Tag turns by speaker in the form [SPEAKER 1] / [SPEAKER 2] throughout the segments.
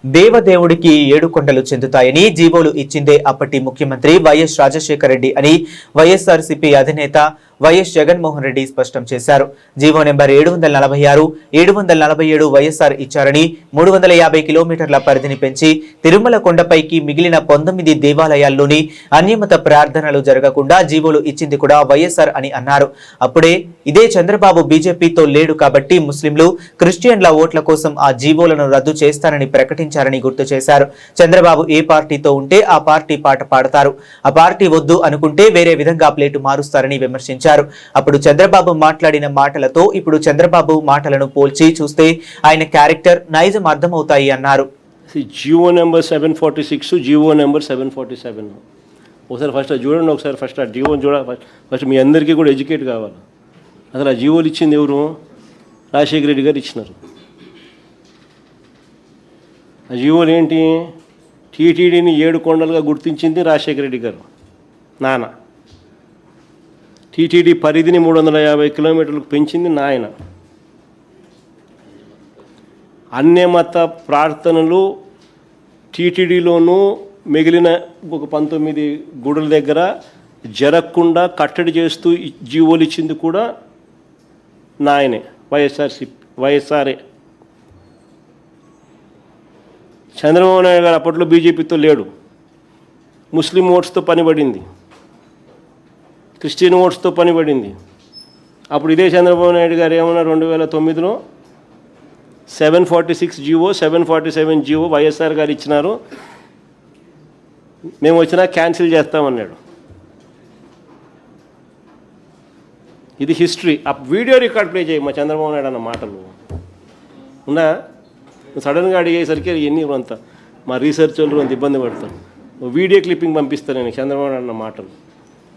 [SPEAKER 1] దేవదేవుడికి ఏడు కొండలు చెందుతాయని జీవోలు ఇచ్చిందే అప్పటి ముఖ్యమంత్రి వైఎస్ రాజశేఖర రెడ్డి అని వైఎస్ఆర్సీపీ అధినేత వైఎస్ జగన్మోహన్ రెడ్డి స్పష్టం చేశారు. జీవో నెంబర్ 746, 747 వైఎస్ఆర్ ఇచ్చారని 350 కిలోమీటర్ల పరిధిని పెంచి తిరుమల కొండపైకి మిగిలిన 19 దేవాలయాల్లోని అన్యమత ప్రార్థనలు జరగకుండా జీవోలు ఇచ్చింది కూడా వైఎస్ఆర్ అని అన్నారు. అప్పుడే ఇదే చంద్రబాబు బీజేపీతో లేడు కాబట్టి ముస్లింలు క్రిస్టియన్ల ఓట్ల కోసం ఆ జీవోలను రద్దు చేస్తారని ప్రకటించారని గుర్తు చేశారు. చంద్రబాబు ఏ పార్టీతో ఉంటే ఆ పార్టీ పాట పాడతారు, ఆ పార్టీ వద్దు అనుకుంటే వేరే విధంగా ప్లేటు మారుస్తారని విమర్శించారు. అప్పుడు చంద్రబాబు మాట్లాడిన మాటలతో ఇప్పుడు చంద్రబాబు మాటలను పోల్చి చూస్తే ఆయన క్యారెక్టర్ నైజం అర్థమవుతాయి అన్నారు.
[SPEAKER 2] జీవో నెంబర్ 746, జీవో నెంబర్ 747 ఒకసారి ఫస్ట్ చూడండి. ఒకసారి ఫస్ట్ ఆ జీవోని ఫస్ట్ మీ అందరికీ కూడా ఎడ్యుకేట్ కావాలి. అసలు ఆ జీవోలు ఇచ్చింది ఎవరు? రాజశేఖర రెడ్డి గారు ఇచ్చినారు. ఆ జీవోలు ఏంటి? టీటీడీని 7 కొండలుగా గుర్తించింది రాజశేఖర రెడ్డి గారు నాన్న. టీటీడీ పరిధిని 350 కిలోమీటర్లకు పెంచింది నాయన. అన్యమత ప్రార్థనలు టీటీడీలోనూ మిగిలిన ఒక 19 గుడుల దగ్గర జరగకుండా కట్టడి చేస్తూ జీవోలు ఇచ్చింది కూడా నాయనే, వైఎస్ఆర్ఏ. చంద్రబాబు నాయుడు గారు అప్పట్లో బీజేపీతో లేడు. ముస్లిం ఓట్స్తో పనిపడింది, క్రిస్టియన్ ఓట్స్తో పనిపడింది. అప్పుడు ఇదే చంద్రబాబు నాయుడు గారు ఏమన్నా 2009లో 746 జీవో, 747 జీవో వైఎస్ఆర్ గారు ఇచ్చినారు, మేము వచ్చినా క్యాన్సిల్ చేస్తామన్నాడు. ఇది హిస్టరీ. ఆ వీడియో రికార్డ్ ప్లే చేయి మా చంద్రబాబు నాయుడు అన్న మాటలు ఉన్నా. సడన్గా అడిగేసరికి ఎన్ని అంత మా రీసెర్చ్ వాళ్ళు అంత ఇబ్బంది పడతారు. వీడియో క్లిప్పింగ్ పంపిస్తాను నేను చంద్రబాబు నాయుడు అన్న మాటలు,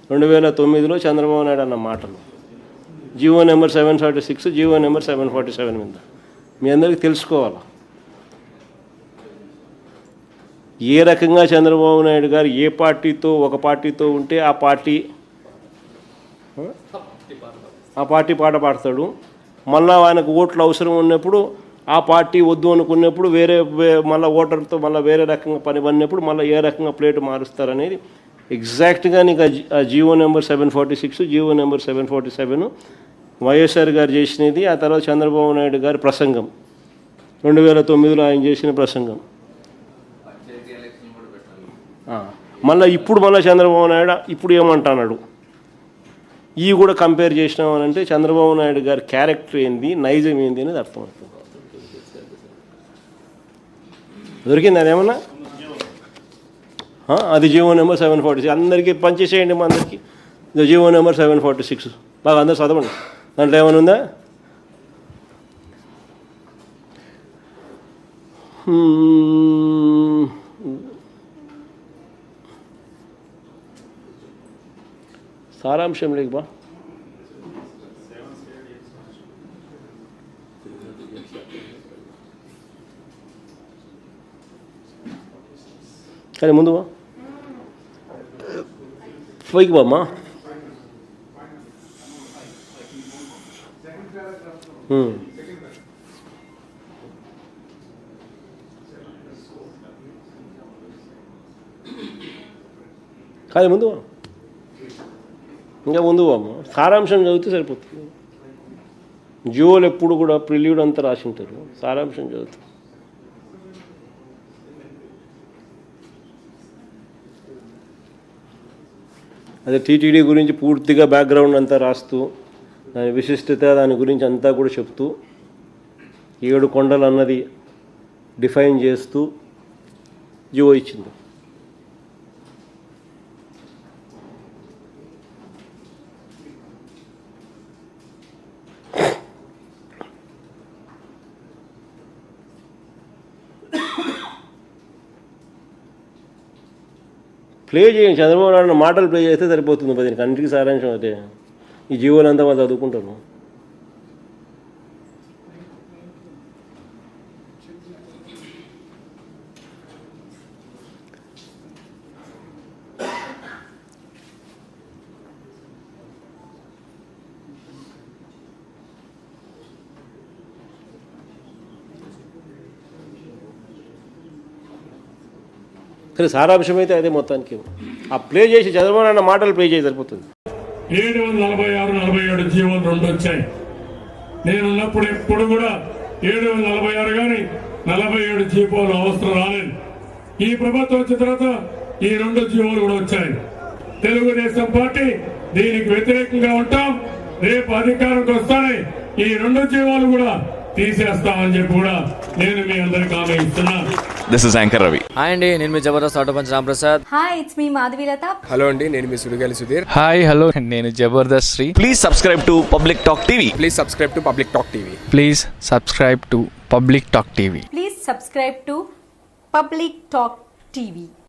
[SPEAKER 2] 2009లో చంద్రబాబు నాయుడు అన్న మాటలు. జీవో నెంబర్ 746, జీవో నెంబర్ 747 మీద మీ అందరికీ తెలుసుకోవాలి ఏ రకంగా చంద్రబాబు నాయుడు గారు ఏ పార్టీతో ఒక పార్టీతో ఉంటే ఆ పార్టీ పాట పాడతాడు. మళ్ళీ ఆయనకు ఓట్లు అవసరం ఉన్నప్పుడు ఆ పార్టీ వద్దు అనుకున్నప్పుడు మళ్ళీ ఓటర్తో మళ్ళీ వేరే రకంగా పని పడినప్పుడు మళ్ళీ ఏ రకంగా ప్లేటు మారుస్తారనేది ఎగ్జాక్ట్గా నీకు ఆ GO number 746, GO number 747 YSR గారు చేసినది. ఆ తర్వాత చంద్రబాబు నాయుడు గారి ప్రసంగం 2009లో ఆయన చేసిన ప్రసంగం. మళ్ళీ చంద్రబాబు నాయుడు ఇప్పుడు ఏమంటున్నాడు? ఇవి కూడా కంపేర్ చేసినామనంటే చంద్రబాబు నాయుడు గారి క్యారెక్టర్ ఏంది, నైజం ఏంది అనేది అర్థమవుతుంది. దొరికింది అదేమన్నా? అది జీవో నెంబర్ 746 అందరికీ పనిచేసేయండి. మా అందరికీ జీవో నెంబర్ 746 బాగా అందరూ చదవండి. దాంట్లో ఏమైనా ఉందా? సారాంశం లేక బా కానీ ముందు పైకి బామ్మా. కానీ ముందు ఇంకా ముందు బామ్మ సారాంశం చదివితే సరిపోతుంది. జియోలు ఎప్పుడు కూడా ప్రిల్యూడ్ అంతా రాసి ఉంటారు, సారాంశం చదువుతారు. అదే టీటీడీ గురించి పూర్తిగా బ్యాక్గ్రౌండ్ అంతా రాస్తూ దాని విశిష్టత దాని గురించి అంతా కూడా చెప్తూ 7 కొండలు అన్నది డిఫైన్ చేస్తూ జీవో ఇచ్చింది. ప్లే చేయండి. చంద్రబాబు నాయుడు మాటలు ప్లే చేస్తే సరిపోతుంది. దీనికి అన్నిటికీ సారాంశం అయితే ఈ జీవోలంతా వాళ్ళు చదువుకుంటాను. కానీ సారాంశం అయితే అదే మొత్తానికి ఆ ప్లే చేసి చంద్రబాబు నాయుడు మాటలు ప్లే చేసి సరిపోతుంది.
[SPEAKER 3] 746, 47 జీవోలు 2 వచ్చాయి. నేనున్నప్పుడు ఎప్పుడు కూడా 746 కానీ 47 జీవోలు అవసరం రాలేదు. ఈ ప్రభుత్వం వచ్చిన తర్వాత ఈ 2 జీవోలు కూడా వచ్చాయి. తెలుగుదేశం పార్టీ దీనికి వ్యతిరేకంగా ఉంటాం. రేపు అధికారంకి వస్తానే ఈ 2 జీవోలు కూడా తీసేస్తామని చెప్పి కూడా నేను మీ అందరికి హామీ ఇస్తున్నాను.
[SPEAKER 4] This is anchor Ravi.
[SPEAKER 5] Hi అండి, నేను మీ Jabardasth auto punch Ramprasad.
[SPEAKER 6] Hi, it's మీ మాధవీలత.
[SPEAKER 7] హలో అండి, నేను మీ సుడిగాలి సుధీర్.
[SPEAKER 8] హాయ్ హలో, నేను Jabardasth Sri.
[SPEAKER 4] Please subscribe to public talk TV.
[SPEAKER 7] Please subscribe to public talk TV.
[SPEAKER 8] Please subscribe to public talk TV.
[SPEAKER 6] Please subscribe to public talk TV.